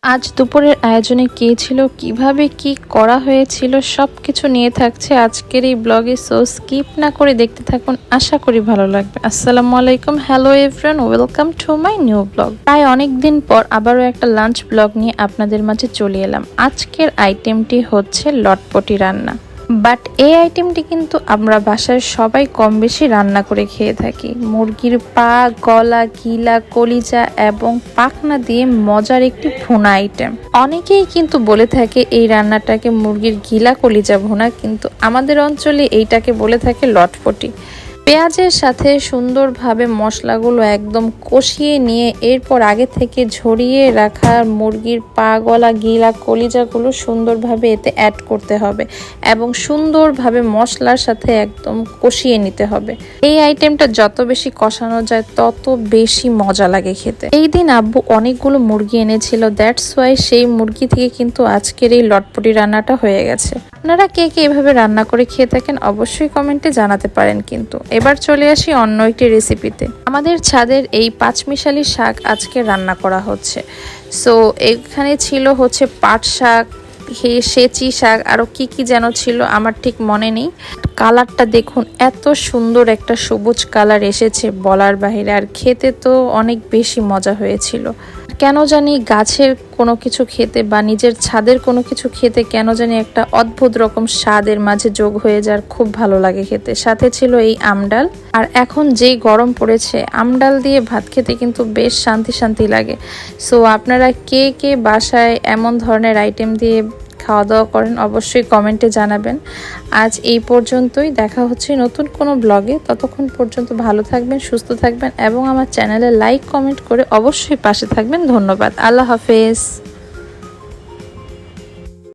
আজ দুপুরের আয়োজনে কে ছিল, কিভাবে কি করা হয়েছিল সবকিছু নিয়ে থাকছে আজকের এই ব্লগে। সো স্কিপ না করে দেখতে থাকুন, আশা করি ভালো লাগবে। আসসালামু আলাইকুম, hello everyone, welcome to my new blog. প্রায় অনেকদিন পর আবারও একটা লাঞ্চ ব্লগ নিয়ে আপনাদের মাঝে চলে এলাম। আজকের আইটেমটি হচ্ছে লটপটি রান্না। বাট এই আইটেমটি কিন্তু আমরা বাসায় সবাই কম বেশি রান্না করে খেয়ে থাকি। মুরগির পা, গলা, গিলা, কলিজা এবং পাখনা দিয়ে মজার একটি ভুনা আইটেম। অনেকেই কিন্তু বলে থাকে এই রান্নাটাকে মুরগির গিলা কলিজা ভুনা, কিন্তু আমাদের অঞ্চলে এইটাকে বলে থাকে লটপটি। পেঁয়াজের সাথে সুন্দরভাবে মশলাগুলো একদম কষিয়ে নিয়ে এরপর আগে থেকে ঝরিয়ে রাখা মুরগির পা, গলা, গিলা, কলিজাগুলো সুন্দরভাবে এতে অ্যাড করতে হবে এবং সুন্দরভাবে মশলার সাথে একদম কষিয়ে নিতে হবে। এই আইটেমটা যত বেশি কষানো যায় তত বেশি মজা লাগে খেতে। এই দিন আব্বু অনেকগুলো মুরগি এনেছিল, দ্যাটস ওয়াই সেই মুরগি থেকে কিন্তু আজকের এই লটপটি রান্নাটা হয়ে গেছে। আপনারা কে কে এভাবে রান্না করে খেয়ে থাকেন অবশ্যই কমেন্টে জানাতে পারেন। কিন্তু এবার চলে আসি অন্য একটি রেসিপিতে। আমাদের ছাদের এই পাঁচমিশালি শাক আজকে রান্না করা হচ্ছে। সো এখানে ছিল হচ্ছে পাট শাক, সেচি শাক, আরও কি কি যেন ছিল আমার ঠিক মনে নেই। কালারটা দেখুন, এত সুন্দর একটা সবুজ কালার এসেছে বলার বাহিরে, আর খেতে তো অনেক বেশি মজা হয়েছিল। কেন জানি গাছের কোনো কিছু খেতে বা নিজের ছাদের কোনো কিছু খেতে কেন জানি একটা অদ্ভুত রকম স্বাদের মাঝে যোগ হয়ে যার খুব ভালো লাগে খেতে। সাথে ছিল এই আমডাল, আর এখন যেই গরম পড়েছে আমডাল দিয়ে ভাত খেতে কিন্তু বেশ শান্তি শান্তি লাগে। সো আপনারা কে কে বাসায় এমন ধরনের আইটেম দিয়ে খাওয়া দাওয়া করেন অবশ্যই কমেন্টে জানাবেন। আজ এই পর্যন্তই, দেখা হচ্ছে নতুন কোনো ব্লগে। ততক্ষণ পর্যন্ত ভালো থাকবেন, সুস্থ থাকবেন এবং আমার চ্যানেলে লাইক কমেন্ট করে অবশ্যই পাশে থাকবেন। ধন্যবাদ, আল্লাহ হাফেজ।